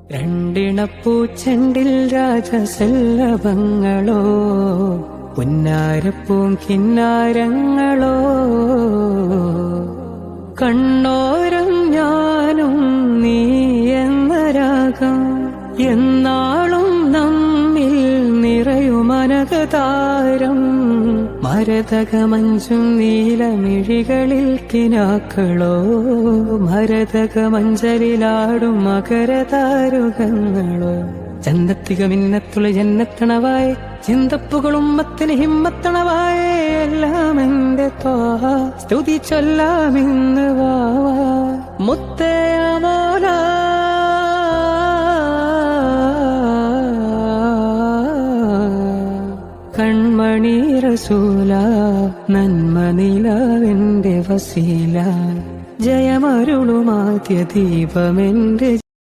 രണ്ടിണപ്പൂച്ചെണ്ടിൽ രാജസല്ലഭങ്ങളോ പുന്നാരപ്പൂം കിന്നാരങ്ങളോ കണ്ണോരം ഞാനും നീ എന്ന രാഗം എന്നാളും നമ്മിൽ നിറയുമനകതാരം മരതകമഞ്ചും നീലമിഴികളിൽ കിനാക്കളോ മരതകമഞ്ചലിലാടും മകരതാരുകങ്ങളോ ചന്തത്തിക മിന്നത്തുള്ള ജന്നത്തണവായി ചിന്തപ്പുകളും മത്തിന് ഹിമ്മത്തണവായേ എല്ലാം എന്റെ ത്വാഹ സ്തുതി ചൊല്ലാമിന്ന് വാവാ മുത്തയമോല കൺമണി റസൂല നന്മ നിലാവെന്റെ വസീല ജയമരുളുമാദ്യ ദീപമെന്റെ